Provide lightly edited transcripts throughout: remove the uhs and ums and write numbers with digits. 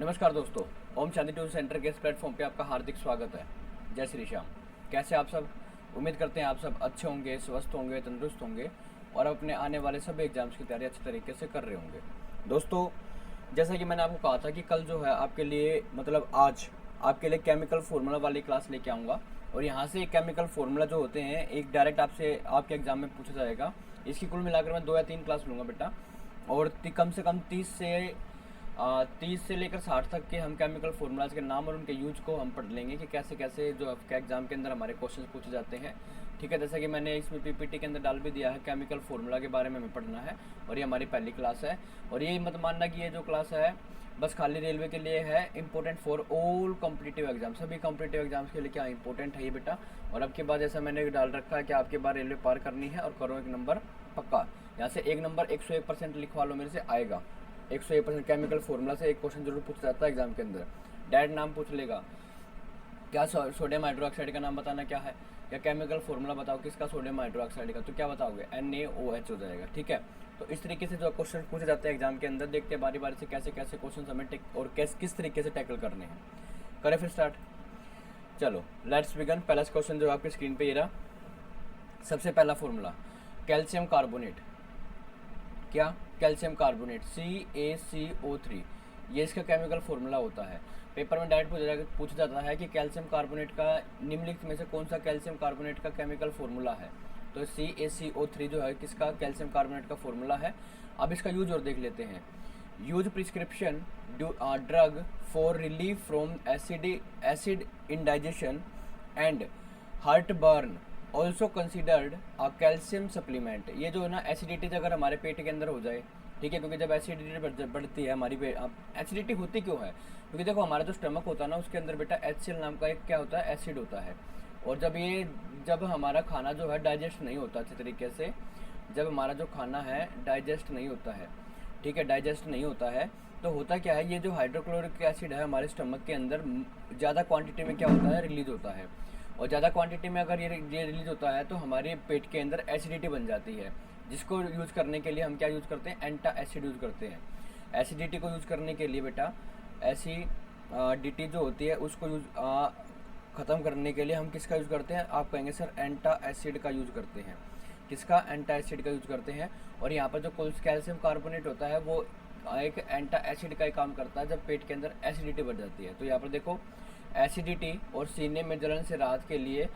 नमस्कार दोस्तों, Om Shanti tuition centre के इस प्लेटफॉर्म पे आपका हार्दिक स्वागत है। जय श्री श्याम। कैसे आप सब? उम्मीद करते हैं आप सब अच्छे होंगे, स्वस्थ होंगे, तंदुरुस्त होंगे और अपने आने वाले सभी एग्जाम्स की तैयारी अच्छे तरीके से कर रहे होंगे। दोस्तों, जैसा कि मैंने आपको कहा था कि कल जो है आपके लिए आज आपके लिए केमिकल फार्मूला वाली क्लास लेके आऊँगा और यहाँ से केमिकल फार्मूला जो होते हैं एक डायरेक्ट आपसे आपके एग्जाम में पूछा जाएगा। इसकी कुल मिलाकर मैं 2 या 3 क्लास लूँगा बेटा, और कम से कम 30 से लेकर 60 तक के हम केमिकल फार्मूलाज के नाम और उनके यूज को हम पढ़ लेंगे कि कैसे कैसे जो आपके एग्जाम के अंदर हमारे क्वेश्चंस पूछे जाते हैं। ठीक है, जैसा कि मैंने इसमें पीपीटी के अंदर डाल भी दिया है, केमिकल फार्मूला के बारे में हमें पढ़ना है और ये हमारी पहली क्लास है। और ये मत मानना कि ये जो क्लास है बस खाली रेलवे के लिए है, important for all competitive exam, सभी कॉम्पिटिटिव एग्जाम्स के लिए क्या इंपॉर्टेंट है ये बेटा। और अब के बाद जैसा मैंने डाल रखा है कि आपके बार रेलवे पार करनी है और करो 1 नंबर पक्का। यहाँ से 1 नंबर 101% लिखवा लो, मेरे से आएगा 101%। केमिकल फार्मूला से एक क्वेश्चन जरूर पूछा जाता है एग्जाम के अंदर। डैड नाम पूछ लेगा, क्या सोडियम हाइड्रोक्साइड का नाम बताना क्या है, या केमिकल फार्मूला बताओ किसका सोडियम हाइड्रोक्साइड का, तो क्या बताओगे? NaOH हो जाएगा। ठीक है, तो इस तरीके से जो क्वेश्चन पूछे जाते हैं एग्जाम के अंदर, देखते हैं बारी बारी से कैसे कैसे क्वेश्चन हमें और किस तरीके से टैकल करने हैं। करें फिर स्टार्ट। चलो लेट्स बिगन। पहला क्वेश्चन जो आपकी स्क्रीन पे ये रहा। सबसे पहला फॉर्मूला कैल्शियम कार्बोनेट, क्या? कैल्शियम कार्बोनेट CaCO3, ये इसका केमिकल फार्मूला होता है। पेपर में डायरेक्ट पूछा जाता है कि कैल्शियम कार्बोनेट का निम्नलिखित में से कौन सा कैल्शियम कार्बोनेट का केमिकल फार्मूला है। तो CaCO3 जो है किसका कैल्शियम कार्बोनेट का फार्मूला है। अब इसका यूज और देख लेते हैं। Use prescription drug for relief from acid indigestion and heart burn, also considered a calcium supplement. ये जो है ना एसिडिटी अगर हमारे पेट के अंदर हो जाए, ठीक है, क्योंकि जब एसिडिटी बढ़ती है हमारी, एसिडिटी होती क्यों है? क्योंकि देखो हमारा जो स्टमक होता है ना उसके अंदर बेटा HCl नाम का एक क्या होता है, एसिड होता है। और जब हमारा खाना जो है डाइजेस्ट नहीं होता अच्छे तरीके से, जब हमारा जो खाना है डाइजेस्ट नहीं होता है, ठीक है, डाइजेस्ट नहीं होता है, तो होता क्या है, ये जो हाइड्रोक्लोरिक एसिड है हमारे स्टमक के अंदर ज़्यादा क्वांटिटी में क्या होता है, रिलीज होता है। और ज़्यादा क्वांटिटी में अगर ये रिलीज होता है तो हमारे पेट के अंदर एसिडिटी बन जाती है, जिसको यूज़ करने के लिए हम क्या यूज़ करते हैं, एंटा एसिड यूज़ करते हैं। एसिडिटी को यूज़ करने के लिए बेटा एसिडिटी जो होती है उसको ख़त्म करने के लिए हम किसका यूज़ करते हैं? आप कहेंगे सर एंटा एसिड का यूज़ करते हैं। किसका? एंटा एसिड का यूज़ करते हैं। और यहाँ पर जो कैल्शियम कार्बोनेट होता है वो एक एंटा एसिड का ही काम करता है जब पेट के अंदर एसिडिटी बढ़ जाती है। तो यहाँ पर देखो एसिडिटी और सीने में जलन से राहत के लिए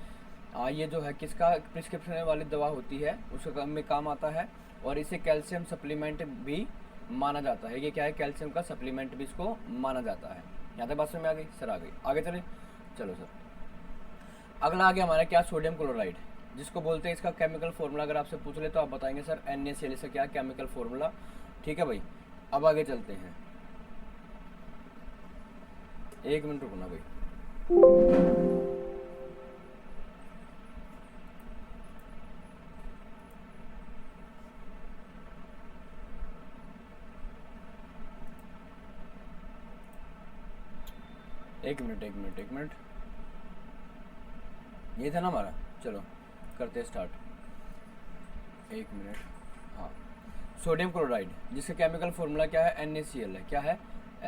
ये जो है किसका प्रिस्क्रिप्शन वाली दवा होती है उसका में काम आता है। और इसे कैल्शियम सप्लीमेंट भी माना जाता है। ये क्या है? कैल्शियम का सप्लीमेंट भी इसको माना जाता है। यहाँ तक बात समझ में आ गई? सर आ गई। आगे चले, चलो सर। अगला आ गया हमारा क्या, सोडियम क्लोराइड, जिसको बोलते हैं इसका केमिकल फार्मूला अगर आपसे पूछ ले तो आप बताएंगे सर NaCl से क्या केमिकल फार्मूला। ठीक है भाई, अब आगे चलते हैं। 1 मिनट रुकना भाई। एक मिनट, ये था ना हमारा। चलो करते स्टार्ट। 1 मिनट। हाँ, सोडियम क्लोराइड जिसका केमिकल फार्मूला क्या है, NaCl है। क्या है?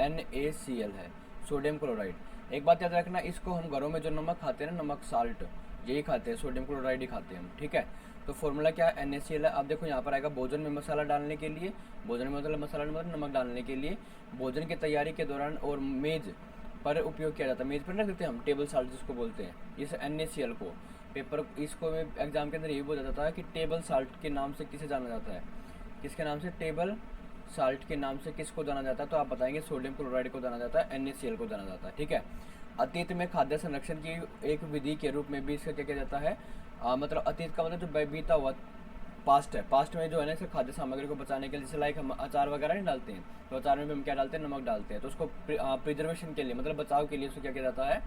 NaCl है, सोडियम क्लोराइड। एक बात याद रखना, इसको हम घरों में जो नमक खाते हैं ना, नमक साल्ट, यही खाते हैं, सोडियम क्लोराइड ही खाते हैं हम। ठीक है, तो फार्मूला क्या है, NaCl है। अब देखो यहाँ पर आएगा भोजन में मसाला डालने के लिए, भोजन में मतलब मसाला मतलब नमक डालने के लिए, भोजन की तैयारी के दौरान और मेज पर उपयोग किया जाता है। मेज पर रख देते हैं हम, टेबल साल्ट जिसको बोलते हैं। इस NaCl को पेपर इसको एग्जाम के अंदर यही बोला जाता है कि टेबल साल्ट के नाम से किसे जाना जाता है, किसके नाम से? टेबल साल्ट के नाम से किसको जाना जाता है? तो आप बताएंगे सोडियम क्लोराइड को जाना जाता है, NaCl को जाना जाता है। ठीक है, अतीत में खाद्य संरक्षण की एक विधि के रूप में भी इसका क्या किया जाता है, मतलब अतीत का मतलब जो बीता हुआ पास्ट है। पास्ट में जो है ना इसे खाद्य सामग्री को बचाने के लिए, जैसे लाइक हम अचार वगैरह नहीं डालते हैं, तो अचार में भी हम क्या डालते हैं, नमक डालते हैं। तो उसको प्रिजर्वेशन के लिए मतलब बचाव के लिए उसको क्या किया जाता है,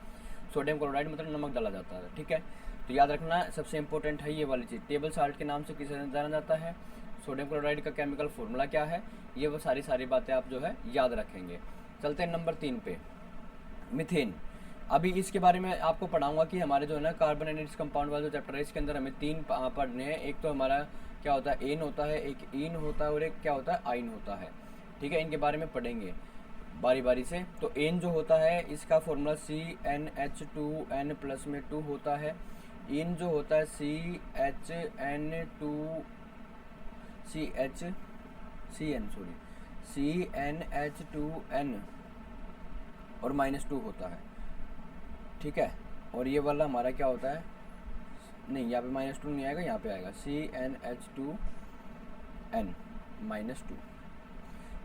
सोडियम क्लोराइड मतलब नमक डाला जाता है। ठीक है, तो याद रखना सबसे इंपॉर्टेंट है ये वाली चीज़, टेबल साल्ट के नाम से किसे जाना जाता है, सोडियम क्लोराइड का केमिकल फार्मूला क्या है, ये वो सारी बातें आप जो है याद रखेंगे। चलते हैं नंबर 3 पे, मीथेन। अभी इसके बारे में आपको पढ़ाऊंगा कि हमारे जो है ना कार्बोनेटेड कंपाउंड वाला जो चैप्टर है इसके अंदर हमें 3 पढ़ने हैं। एक तो हमारा क्या होता है, एन होता है, एक ईन होता है और एक क्या होता है, आइन होता है। ठीक है, इनके बारे में पढ़ेंगे। बारी बारी से। तो एन जो होता है इसका फॉर्मूला CnH2n प्लस में 2 होता है। इन जो होता है CnH2n और -2 होता है, ठीक है। और ये वाला हमारा क्या होता है, नहीं यहाँ पे -2 नहीं आएगा, यहाँ पे आएगा CnH2n -2।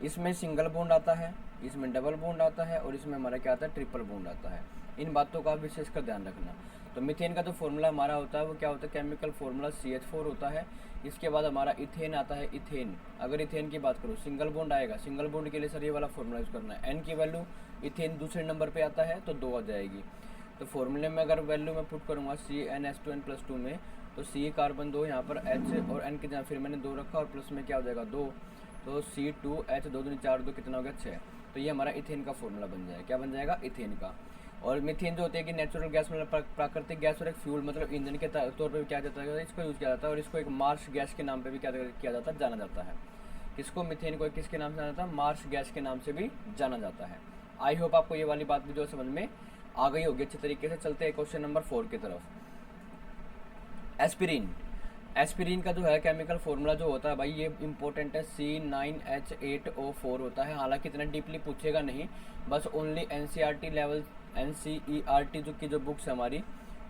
इसमें सिंगल बॉन्ड आता है, इसमें डबल बॉन्ड आता है और इसमें हमारा क्या आता है, ट्रिपल बॉन्ड आता है। इन बातों का विशेषकर ध्यान रखना। तो मीथेन का जो फॉर्मूला हमारा होता है वो क्या होता है, केमिकल फॉर्मूला CH4 होता है। इसके बाद हमारा इथेन आता है, इथेन। अगर इथेन की बात करूँ सिंगल बॉन्ड आएगा, सिंगल बॉन्ड के लिए सर ये वाला फॉर्मूला यूज़ करना है। एन की वैल्यू इथेन दूसरे नंबर पे आता है तो 2 आ जाएगी। तो फॉर्मूले में अगर वैल्यू मैं पुट करूँगा CnH2n+2 में, तो C कार्बन 2, यहाँ पर H और N के जहाँ फिर मैंने 2 रखा और प्लस में क्या हो जाएगा 2, तो C2H 2 दूनी 4 2 कितना हो गया 6। तो ये हमारा इथेन का फॉर्मूला बन जाएगा। क्या बन जाएगा, इथेन का। और मीथेन जो होती है कि नेचुरल गैस मतलब प्राकृतिक गैस और एक फ्यूल मतलब ईंधन के तौर पर क्या जाता है, इसको यूज़ किया जाता है। और इसको एक मार्श गैस के नाम पे भी क्या किया जाता है, जाना जाता है। किसको, मीथेन को किसके नाम से जाना जाता है, मार्श गैस के नाम से भी जाना जाता है। आई होप आपको ये वाली बात भी जो समझ में आ गई होगी अच्छे तरीके से। चलते हैं क्वेश्चन नंबर 4 की तरफ। एस्पिरिन, एस्पिरिन का जो है केमिकल फॉर्मूला जो होता है भाई ये इंपॉर्टेंट है, C9H8O4 होता है। हालांकि इतना डीपली पूछेगा नहीं, बस ओनली NCERT लेवल, NCERT जो बुक्स है हमारी,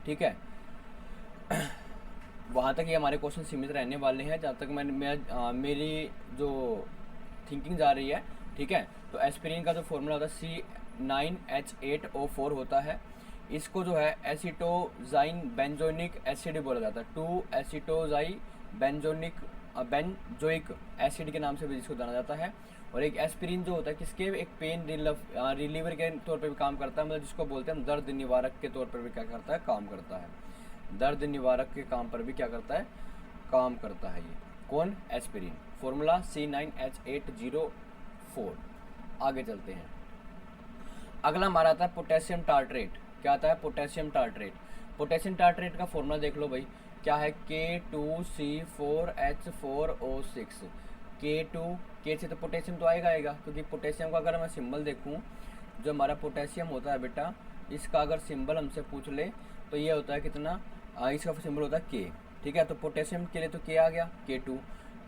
ठीक है, वहाँ तक ये हमारे क्वेश्चन सीमित रहने वाले हैं जहाँ तक मेरी जो थिंकिंग जा रही है, ठीक है। तो एस्पिरिन का जो फॉर्मूला होता है C9H8O4 होता है। इसको जो है एसिटोजाइन बेंजोनिक एसिड बोला जाता है, 2 एसिटोजाई बेंजोइक एसिड के नाम से भी इसको जाना जाता है। और एक एस्पिरिन जो होता है किसके, एक पेन रिलीवर के तौर पे भी काम करता है, मतलब जिसको बोलते हैं दर्द निवारक के तौर पर भी क्या करता है, काम करता है। दर्द निवारक के काम पर भी क्या करता है, काम करता है। ये कौन, एस्पिरिन। Formula C9H804। आगे चलते हैं। अगला हमारा आता है पोटेशियम टार्ट्रेट। क्या आता है, पोटेशियम टार्ट्रेट। पोटेशियम टार्ट्रेट का फॉर्मूला देख लो भाई, क्या है, K2C4H4O6। K से तो पोटेशियम तो आएगा, क्योंकि पोटेशियम का अगर मैं सिंबल देखूं, जो हमारा पोटेशियम होता है बेटा, इसका अगर सिंबल हमसे पूछ ले तो ये होता है कितना, इसका सिंबल होता है K, ठीक है। तो पोटेशियम के लिए तो K आ गया, K2।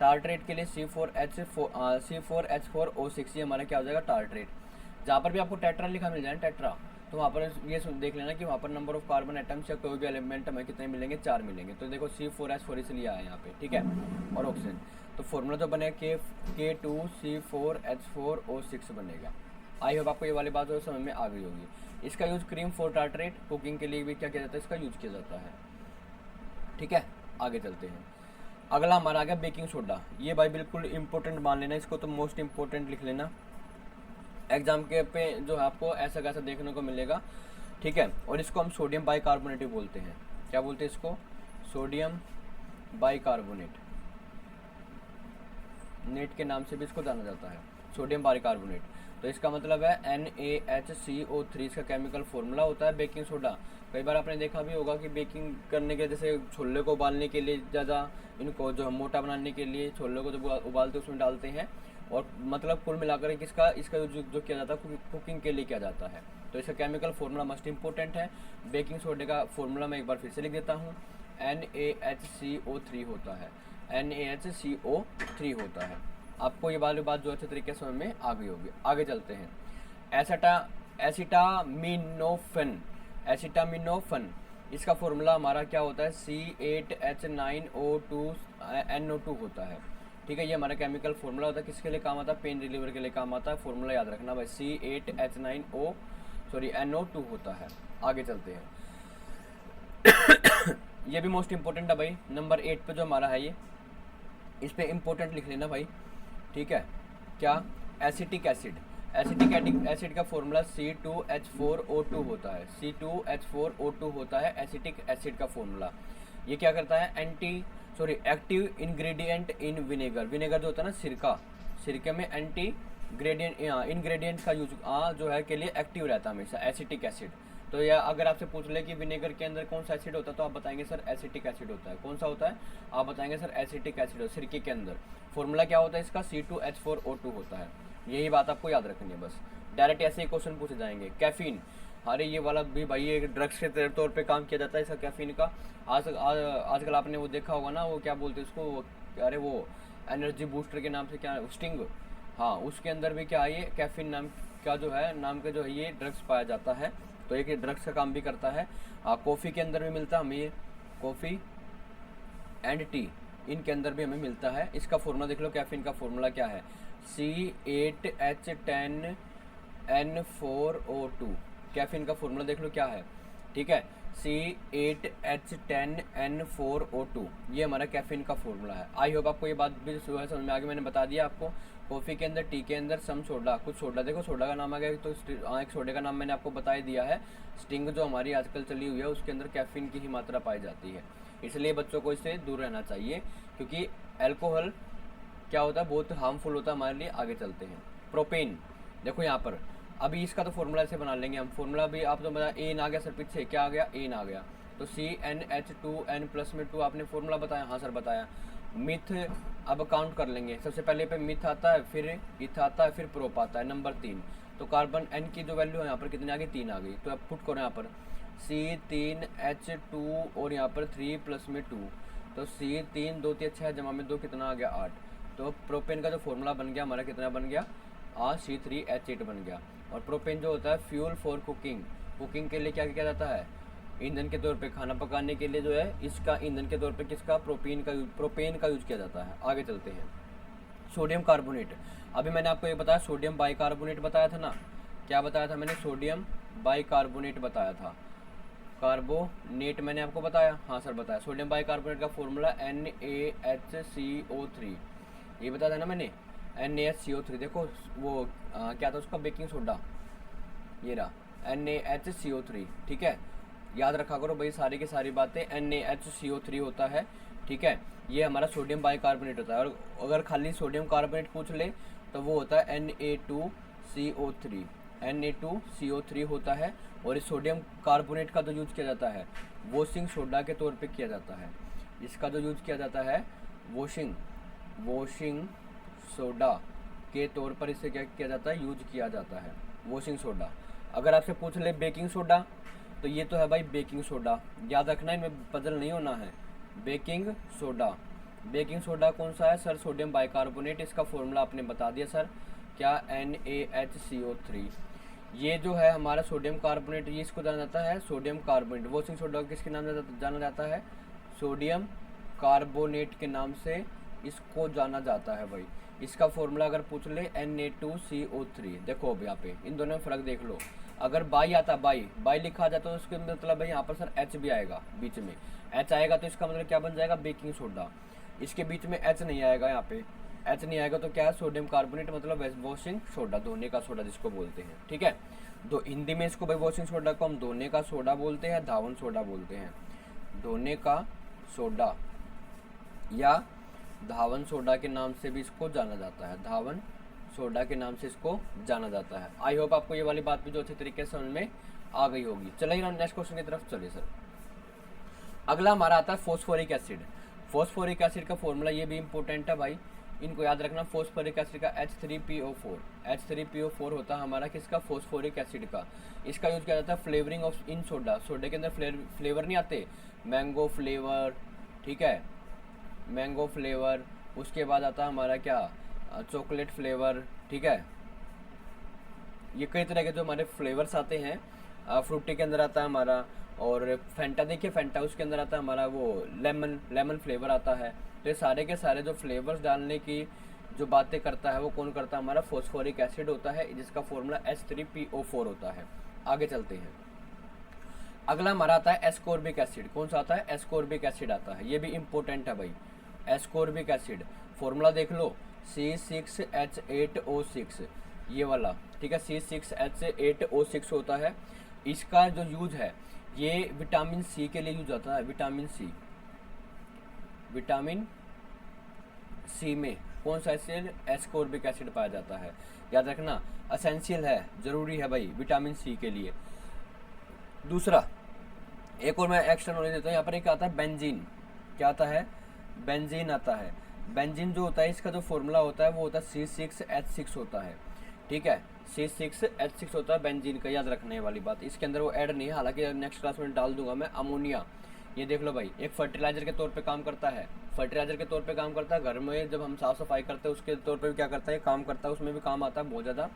टार्ट्रेट के लिए C4H4O6, ये हमारा क्या हो जाएगा, टार्ट्रेट। जहाँ पर भी आपको टेट्रा लिखा मिल जाए, टेट्रा, तो वहाँ पर ये देख लेना कि वहाँ पर नंबर ऑफ कार्बन एटम्स या कोई भी एलिमेंट हमें कितने मिलेंगे, 4 मिलेंगे। तो देखो C4H4 इसलिए आया यहाँ पे, ठीक है। और ऑक्सीजन, तो फॉर्मूला तो बनेगा K2C4H4O6 बनेगा। आई होप आपको ये वाली बात जो समझ में आ गई होगी। इसका use cream for tartrate, cooking के लिए भी क्या किया जाता है, इसका यूज़ किया जाता है, ठीक है। आगे चलते हैं। अगला हमारा आ गया बेकिंग सोडा। ये भाई बिल्कुल इंपॉर्टेंट मान लेना, इसको तो मोस्ट इंपॉर्टेंट लिख लेना। एग्जाम के पे जो है आपको ऐसा कैसा देखने को मिलेगा, ठीक है। और इसको हम सोडियम बाइकार्बोनेट बोलते हैं। क्या बोलते हैं इसको, सोडियम बाइकार्बोनेट, नेट के नाम से भी इसको जाना जाता है, सोडियम बाइकार्बोनेट। तो इसका मतलब है NaHCO3 इसका केमिकल फॉर्मूला होता है बेकिंग सोडा। कई बार आपने देखा भी होगा कि बेकिंग करने के, जैसे छोले को उबालने के लिए ज़्यादा, इनको जो मोटा बनाने के लिए छोले को जब उबालते उसमें डालते हैं, और मतलब कुल मिलाकर इसका जो किया जाता है कुकिंग के लिए किया जाता है। तो इसका केमिकल फॉर्मूला मस्ट इंपॉर्टेंट है। बेकिंग सोडे का फॉर्मूला मैं एक बार फिर से लिख देता हूँ, NaHCO3 होता है, NaHCO3 होता है। आपको ये वाली बात जो अच्छे तरीके से समझ में आ गई होगी। आगे चलते हैं। एसिटामिनोफेन, इसका फॉर्मूला हमारा क्या होता है, C8H9O2NO2 होता है, ठीक है। ये हमारा केमिकल फॉर्मूला होता है, किसके लिए काम आता है, पेन रिलीवर के लिए काम आता है। फॉर्मूला याद रखना भाई, NO2 होता है। आगे चलते हैं। ये भी मोस्ट इंपॉर्टेंट है भाई, नंबर 8 पे जो हमारा है ये, इस पे इंपॉर्टेंट लिख लेना भाई, ठीक है। क्या, एसिटिक एसिड। एसिटिक एसिड का फॉर्मूला C2H4O2 होता है, C2H4O2 होता है एसिटिक एसिड का फॉर्मूला। ये क्या करता है, active ingredient in vinegar. Vinegar जो होता है ना, सिरके में एंटी इंग्रेडिएंट का यूज जो है के लिए एक्टिव रहता है हमेशा, एसिटिक एसिड। तो या अगर आपसे पूछ ले कि विनेगर के अंदर कौन सा एसिड होता है, तो आप बताएंगे सर एसिटिक एसिड होता है। कौन सा होता है, आप बताएंगे सर एसिटिक एसिड होता है सिरके के अंदर। फॉर्मूला क्या होता है इसका, C2H4O2 होता है। यही बात आपको याद रखनी है बस। डायरेक्ट ऐसे ही क्वेश्चन पूछे जाएंगे। कैफीन, अरे ये वाला भी भाई ये ड्रग्स के तौर पे काम किया जाता है इसका कैफीन का। आजकल आपने वो देखा होगा ना, वो क्या बोलते हैं उसको, अरे वो एनर्जी बूस्टर के नाम से क्या, स्टिंग, हाँ उसके अंदर भी क्या है ये कैफीन नाम का जो है, नाम का जो है ये ड्रग्स पाया जाता है। तो एक ड्रग्स का काम भी करता है। कॉफ़ी के अंदर भी मिलता है हमें ये, कॉफ़ी एंड टी इनके अंदर भी हमें मिलता है। इसका फॉर्मूला देख लो, कैफीन का फॉर्मूला क्या है, C8H10N4O2। कैफीन का फॉर्मूला देख लो क्या है, ठीक है, C8H10N4O2, ये हमारा कैफीन का फॉर्मूला है। आई होप आपको ये बात भी समझ में आ गई, मैंने बता दिया आपको। कॉफ़ी के अंदर, टी के अंदर सम सोडा, कुछ सोडा, देखो सोडा का नाम आ गया तो एक सोडे का नाम मैंने आपको बता ही दिया है। स्टिंग जो हमारी आजकल चली हुई है उसके अंदर कैफीन की ही मात्रा पाई जाती है, इसलिए बच्चों को इससे दूर रहना चाहिए, क्योंकि अल्कोहल क्या होता है, बहुत हार्मफुल होता है हमारे लिए। आगे चलते हैं। प्रोपेन, देखो यहाँ पर अभी इसका तो फॉर्मूला ऐसे बना लेंगे हम। फॉर्मूला भी आप तो बता, एन आ गया सर, पीछे क्या आ गया, एन आ गया, तो CnH2n प्लस में 2 आपने फॉर्मूला बताया, हाँ सर बताया। मिथ अब काउंट कर लेंगे, सबसे पहले पे मिथ आता है, फिर इथ आता है, फिर प्रोप आता है, नंबर 3। तो कार्बन n की जो वैल्यू है यहाँ पर कितनी आ गई, 3 आ गई। तो अब पुट करो यहाँ पर C3H2 और यहाँ पर 3 प्लस में 2, तो C3 2 3 6 जमा में 2 कितना आ गया, 8। तो प्रोपेन का जो फॉर्मूला बन गया हमारा कितना बन गया, C3H8 बन गया। और प्रोपेन जो होता है फ्यूल फॉर कुकिंग, कुकिंग के लिए क्या किया जाता है, ईंधन के तौर पे, खाना पकाने के लिए जो है इसका ईंधन के तौर पे किसका, प्रोपेन का यूज किया जाता है। आगे चलते हैं। सोडियम कार्बोनेट, अभी मैंने आपको ये बताया सोडियम बाइकार्बोनेट बताया था ना, क्या बताया था मैंने, सोडियम बाइकार्बोनेट बताया था। कार्बोनेट मैंने आपको बताया, हाँ सर बताया। सोडियम बाइकार्बोनेट का फॉर्मूला NaHCO3, ये बताया था ना मैंने, NaHCO3। देखो वो क्या था उसका, बेकिंग सोडा, ये रहा NaHCO3, ठीक है। याद रखा करो भाई सारी की सारी बातें, NaHCO3 होता है, ठीक है। ये हमारा सोडियम बाइकार्बोनेट होता है। और अगर खाली सोडियम कार्बोनेट पूछ ले तो वो होता है Na2CO3, Na2CO3 होता है। और इस सोडियम कार्बोनेट का जो यूज किया जाता है वॉशिंग सोडा के तौर पे किया जाता है। इसका जो यूज किया जाता है वॉशिंग सोडा के तौर पर इसे क्या किया जाता है, यूज किया जाता है, वॉशिंग सोडा। अगर आपसे पूछ ले बेकिंग सोडा, तो ये तो है भाई बेकिंग सोडा, याद रखना है, इनमें पजल नहीं होना है। बेकिंग सोडा, बेकिंग सोडा कौन सा है सर, सोडियम बाइकार्बोनेट। इसका फॉर्मूला आपने बता दिया सर, क्या, NaHCO3। ये जो है हमारा सोडियम कार्बोनेट, ये इसको जाना जाता है सोडियम कार्बोनेट। वॉशिंग सोडा किसके नाम से जाना जाता है, सोडियम कार्बोनेट के नाम से इसको जाना जाता है भाई। इसका फॉर्मूला अगर पूछ ले Na2CO3, देखो अब यहाँ पे इन दोनों में फ़र्क देख लो। अगर बाई आता, बाई लिखा जाता है तो उसके मतलब भाई यहाँ पर सर H भी आएगा, बीच में H आएगा तो इसका मतलब क्या बन जाएगा, बेकिंग सोडा। इसके बीच में H नहीं आएगा, यहाँ पे H नहीं आएगा तो क्या है, सोडियम कार्बोनेट, मतलब वॉशिंग सोडा, धोने का सोडा जिसको बोलते हैं, ठीक है। तो हिंदी में इसको भाई वॉशिंग सोडा को हम धोने का सोडा बोलते हैं, धावन सोडा बोलते हैं। धोने का सोडा या धावन सोडा के नाम से भी इसको जाना जाता है, धावन सोडा के नाम से इसको जाना जाता है। आई होप आपको ये वाली बात भी जो अच्छे तरीके से समझ में आ गई होगी। चलिए नेक्स्ट क्वेश्चन की तरफ चलिए सर। अगला हमारा आता है फॉस्फोरिक एसिड। फॉस्फोरिक एसिड का फॉर्मूला ये भी इंपॉर्टेंट है भाई, इनको याद रखना। फॉस्फोरिक एसिड का H3PO4 होता है हमारा किसका, फॉस्फोरिक एसिड का। इसका यूज किया जाता है फ्लेवरिंग ऑफ इन सोडा, सोडे के अंदर फ्लेवर नहीं आते, मैंगो फ्लेवर, ठीक है, मैंगो फ्लेवर। उसके बाद आता है हमारा क्या, चॉकलेट फ्लेवर, ठीक है। ये कई तरह के जो हमारे फ्लेवर्स आते हैं, फ्रूटी के अंदर आता है हमारा, और फेंटा देखिए, फेंटा उसके अंदर आता है हमारा वो लेमन फ्लेवर आता है। तो ये सारे के सारे जो फ्लेवर्स डालने की जो बातें करता है वो कौन करता है, हमारा फॉस्फोरिक एसिड होता है, जिसका फॉर्मूला H3PO4 होता है। आगे चलते हैं। अगला हमारा आता है एस्कोर्बिक एसिड। कौन सा आता है, एस्कोर्बिक एसिड आता है, ये भी इंपॉर्टेंट है भाई। एस्कोर्बिक एसिड फॉर्मूला देख लो, C6H8O6, ये वाला, ठीक है, C6H8O6 होता है। इसका जो यूज है ये विटामिन सी के लिए यूज होता है, विटामिन सी में कौन सा एसिड, एस्कोर्बिक एसिड पाया जाता है। याद रखना, असेंशियल है, जरूरी है भाई विटामिन सी के लिए। दूसरा एक और मैं एक्स्ट्रा नॉलेज देता हूँ, यहाँ पर एक आता है बेंजीन। क्या आता है, बेंजीन आता है। बेंजीन जो होता है इसका जो फॉर्मूला होता है वो होता है C6H6 होता है, ठीक है, C6H6 होता है बेंजीन का, याद रखने वाली बात। इसके अंदर वो ऐड नहीं है, हालांकि नेक्स्ट क्लास में डाल दूंगा मैं। अमोनिया, ये देख लो भाई, एक फर्टिलाइजर के तौर पे काम करता है, फर्टिलाइजर के तौर पे काम करता है। घर में जब हम साफ सफाई करते हैं उसके तौर पे भी क्या करता है, काम करता है, उसमें भी काम आता है बहुत ज़्यादा।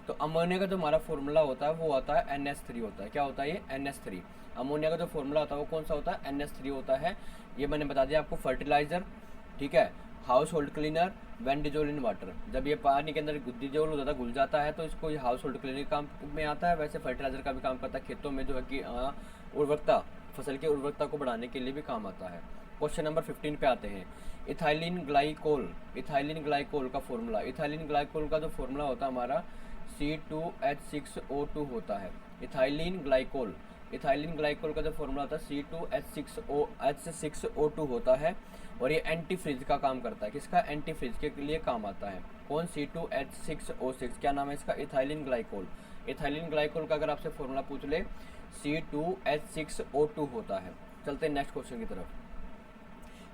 तो अमोनिया का जो हमारा फॉर्मूला होता है वो होता है NH3 होता है। क्या होता है ये? NH3। अमोनिया का जो फॉर्मूला होता है वो कौन सा होता है? NH3 होता है। ये मैंने बता दिया आपको। फर्टिलाइजर, ठीक है, house hold cleaner, when dissolve in water, जब ये पानी के अंदर डिजोल्व हो जाता है, घुल जाता है, तो इसको ये हाउस होल्ड क्लीनर काम में आता है। वैसे फर्टिलाइजर का भी काम करता है, खेतों में जो है कि उर्वरकता, फसल की उर्वरकता को बढ़ाने के लिए भी काम आता है। क्वेश्चन नंबर 15 पे आते हैं। इथाइलिन ग्लाइकोल, इथाइलिन ग्लाइकोल का फॉर्मूला, इथाइलिन ग्लाइकोल का जो फॉर्मूला होता है हमारा C2H6O2 होता है। इथाइलिन ग्लाइकोल, इथाइलिन ग्लाइकोल का जो फॉर्मूला होता है C2H6O2 होता है। और ये एंटी फ्रीज का काम करता है। किसका? एंटी फ्रीज के लिए काम आता है। कौन? C2H6O6। क्या नाम है इसका? Ethylene glycol. इथाइलिन ग्लाइकोल का अगर आपसे फॉर्मूला पूछ ले C2H6O2 होता है। चलते हैं नेक्स्ट क्वेश्चन की तरफ।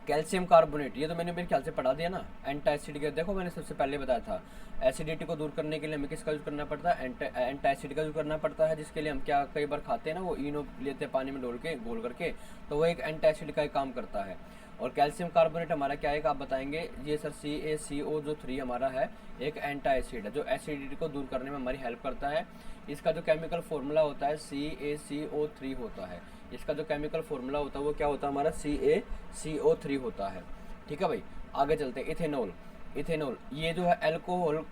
कैल्शियम कार्बोनेट, ये तो मैंने मेरे ख्याल से पढ़ा दिया ना। एंटासिड के, देखो मैंने सबसे पहले बताया था, एसिडिटी को दूर करने के लिए हमें किसका यूज करना पड़ता है? एंटासिड का यूज करना पड़ता है, जिसके लिए हम क्या कई बार खाते हैं ना, वो इनो लेते हैं पानी में डोल के, घोल करके, तो वो एक एंटासिड का ही काम करता है। और कैल्शियम कार्बोनेट हमारा क्या है आप बताएंगे? ये सर CaCO3 हमारा है, एक एंटा एसिड है जो एसिडिटी को दूर करने में हमारी हेल्प करता है। इसका जो केमिकल फॉर्मूला होता है CaCO3 होता है। इसका जो केमिकल फॉर्मूला होता है वो क्या होता है हमारा? CaCO3 होता है। ठीक है भाई, आगे चलते हैं। इथेनॉल, इथेनॉल ये जो है एल्कोहल,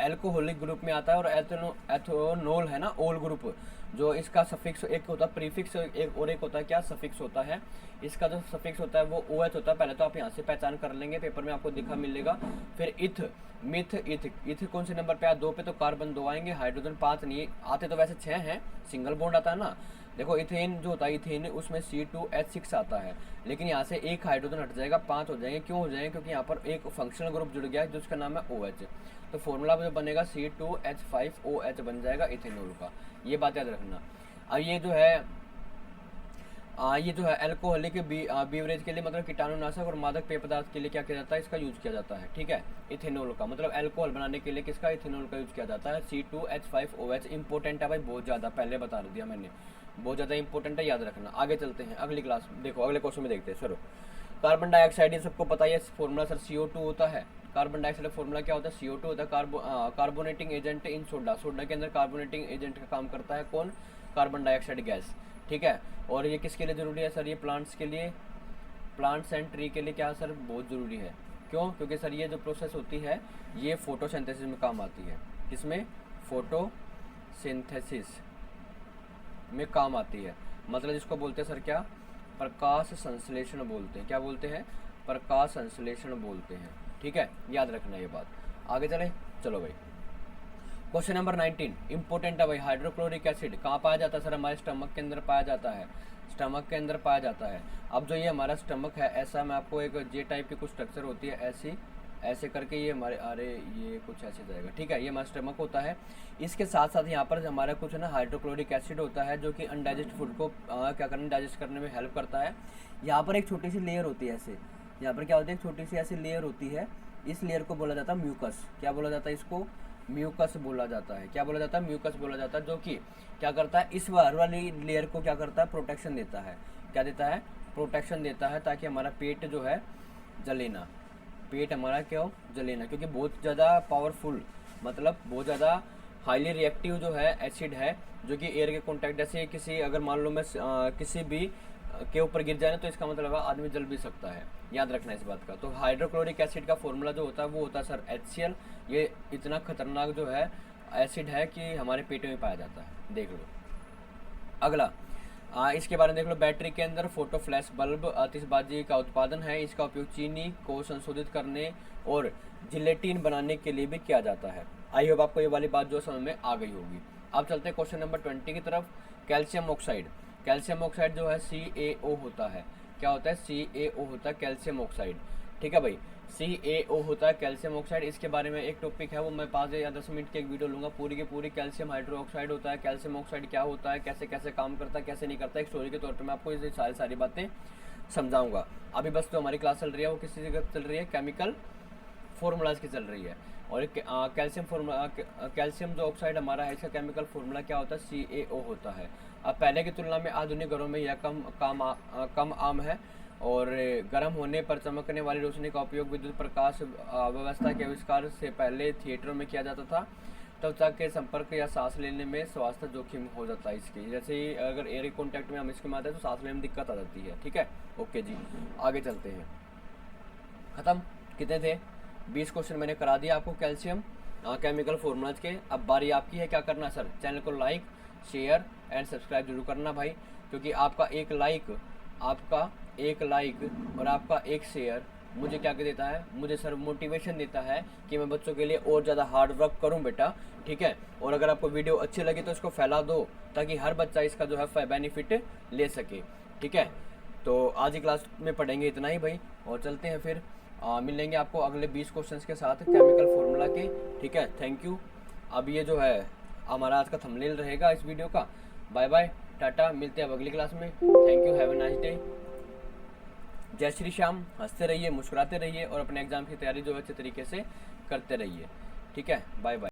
एल्कोहलिक ग्रुप में आता है। और एथेनॉल है ना, ओल ग्रुप, जो इसका सफिक्स एक होता है प्रीफिक्स, एक और एक होता है क्या? सफिक्स होता है। इसका जो सफिक्स होता है वो OH होता है। पहले तो आप यहाँ से पहचान कर लेंगे, पेपर में आपको दिखा मिलेगा। फिर इथ, मिथ, इथ, इथ कौन से नंबर पे आया? 2 पे, तो कार्बन 2 आएंगे, हाइड्रोजन 5 नहीं आते, तो वैसे 6 हैं, सिंगल बॉन्ड आता है ना। देखो इथेन जो होता है, इथेन उसमें C2H6 आता है, लेकिन यहाँ से एक हाइड्रोजन हट जाएगा, 5 हो जाएंगे। क्यों हो जाएंगे? क्योंकि यहाँ पर एक फंक्शनल ग्रुप जुड़ गया है जिसका नाम है OH। तो फॉर्मूला जो बनेगा C2H5OH बन जाएगा इथेनॉल का। ये बात याद रखना। अब ये जो है अल्कोहलिक बीवरेज के लिए, मतलब कीटाणुनाशक और मादक पेय पदार्थ के लिए क्या किया जाता है? इसका यूज किया जाता है। ठीक है, इथेनॉल का मतलब अल्कोहल बनाने के लिए किसका? इथेनॉल का यूज किया जाता है। C2H5OH इंपॉर्टेंट है भाई, बहुत ज़्यादा, पहले बता दिया मैंने, बहुत ज़्यादा इंपॉर्टेंट है, याद रखना। आगे चलते हैं अगली क्लास में, देखो अगले क्वेश्चन में देखते हैं। सर कार्बन डाइऑक्साइड, ये सबको पता है, फॉर्मूला सर CO2 होता है। कार्बन डाइऑक्साइड फॉर्मूला क्या होता है? CO2 होता है। Carbonating agent in soda, soda के अंदर कार्बोनेटिंग एजेंट का काम करता है कौन? Carbon dioxide gas. ठीक है, और ये किसके लिए ज़रूरी है सर? ये प्लांट्स के लिए, प्लांट्स एंड ट्री के लिए क्या सर? बहुत ज़रूरी है। क्यों? क्योंकि सर ये जो प्रोसेस होती है ये फोटोसिंथेसिस में काम आती है। किसमें? फोटोसिंथेसिस में काम आती है। मतलब इसको बोलते हैं सर क्या? प्रकाश संश्लेषण बोलते हैं। क्या बोलते हैं? प्रकाश संश्लेषण बोलते हैं। ठीक है, याद रखना ये बात। आगे चले, चलो भाई। क्वेश्चन नंबर 19 इंपॉर्टेंट है भाई। हाइड्रोक्लोरिक एसिड कहाँ पाया जाता है सर? हमारे स्टमक के अंदर पाया जाता है, स्टमक के अंदर पाया जाता है। अब जो ये हमारा स्टमक है, ऐसा मैं आपको एक जे टाइप की कुछ स्ट्रक्चर होती है, ऐसी ऐसे करके ये हमारे, अरे ये कुछ ऐसे जाएगा। ठीक है, ये हमारा स्टमक होता है। इसके साथ साथ यहाँ पर हमारा कुछ ना हाइड्रोक्लोरिक एसिड होता है, जो कि अनडाइजेस्ट फूड को क्या करने, डाइजेस्ट करने में हेल्प करता है। यहाँ पर एक छोटी सी लेयर होती है ऐसे, यहाँ पर क्या होती है? एक छोटी सी ऐसी लेयर होती है। इस लेयर को बोला जाता है म्यूकस। क्या बोला जाता है इसको? म्यूकस बोला जाता है। क्या बोला जाता है? म्यूकस बोला जाता है, जो कि क्या करता है? इस वाली लेयर को क्या करता है? प्रोटेक्शन देता है। क्या देता है? प्रोटेक्शन देता है, ताकि हमारा पेट जो है जले ना, पेट हमारा क्यों जले ना, क्योंकि बहुत ज़्यादा पावरफुल, मतलब बहुत ज़्यादा हाईली रिएक्टिव जो है एसिड है, जो कि एयर के कॉन्टैक्ट, जैसे किसी, अगर मान लो मैं किसी भी के ऊपर गिर जाए ना, तो इसका मतलब है आदमी जल भी सकता है। याद रखना इस बात का। तो हाइड्रोक्लोरिक एसिड का फॉर्मूला जो होता है वो होता है सर HCl। ये इतना खतरनाक जो है एसिड है कि हमारे पेट में पाया जाता है। देख लो अगला, इसके बारे में देख लो। बैटरी के अंदर फोटो फ्लैश बल्ब आतिशबाजी का उत्पादन है। इसका उपयोग चीनी को संशोधित करने और जिलेटिन बनाने के लिए भी किया जाता है। आई होप आपको ये वाली बात जो समझ में आ गई होगी। अब चलते हैं क्वेश्चन नंबर 20 की तरफ। कैल्शियम ऑक्साइड, कैल्शियम ऑक्साइड जो है CaO होता है। क्या होता है? CaO होता है कैल्शियम ऑक्साइड। ठीक है भाई, CaO होता है कैल्शियम ऑक्साइड। इसके बारे में एक टॉपिक है, वो मैं 5 या 10 मिनट की एक वीडियो लूँगा, पूरी की पूरी कैल्शियम हाइड्रोक्साइड होता है, कैल्शियम ऑक्साइड क्या होता है, कैसे कैसे काम करता है, कैसे नहीं करता है, एक स्टोरी के तौर पर मैं आपको ये सारी बातें समझाऊंगा। अभी बस जो हमारी क्लास चल रही है वो किसी जगह चल रही है, केमिकल फॉर्मूलाज की चल रही है। और कैल्शियम फॉर्मूला, कैल्शियम जो ऑक्साइड हमारा है, इसका केमिकल फॉर्मूला क्या होता है, CaO होता है। अब पहले की तुलना में आधुनिक घरों में यह कम आम है और गर्म होने पर चमकने वाली रोशनी का उपयोग विद्युत प्रकाश व्यवस्था के आविष्कार से पहले थिएटरों में किया जाता था। त्वचा के संपर्क या सांस लेने में स्वास्थ्य जोखिम हो जाता है इसकी, जैसे ही अगर एयर कॉन्टैक्ट में हम इसके में आते हैं तो सांस लेने में दिक्कत आ जाती है। ठीक है, ओके जी, आगे चलते हैं। ख़त्म, कितने थे, 20 क्वेश्चन मैंने करा दिया आपको कैल्शियम केमिकल फॉर्मूलाज के। अब बारी आपकी है, क्या करना सर, चैनल को लाइक शेयर एंड सब्सक्राइब जरूर करना भाई, क्योंकि आपका एक लाइक और आपका एक शेयर मुझे क्या देता है, मुझे सर मोटिवेशन देता है कि मैं बच्चों के लिए और ज़्यादा हार्ड वर्क करूं बेटा। ठीक है, और अगर आपको वीडियो अच्छी लगी तो इसको फैला दो ताकि हर बच्चा इसका जो है बेनिफिट ले सके। ठीक है, तो आज की क्लास में पढ़ेंगे इतना ही भाई, और चलते हैं फिर मिलेंगे आपको अगले 20 क्वेश्चंस के साथ केमिकल फॉर्मूला के। ठीक है, थैंक यू। अब ये जो है हमारा आज का थंबनेल रहेगा इस वीडियो का। बाय बाय, टाटा, मिलते हैं अब अगली क्लास में। Thank you, have a nice day. जय श्री श्याम। हंसते रहिए, मुस्कुराते रहिए और अपने एग्जाम की तैयारी जो है अच्छे तरीके से करते रहिए। ठीक है, बाय बाय।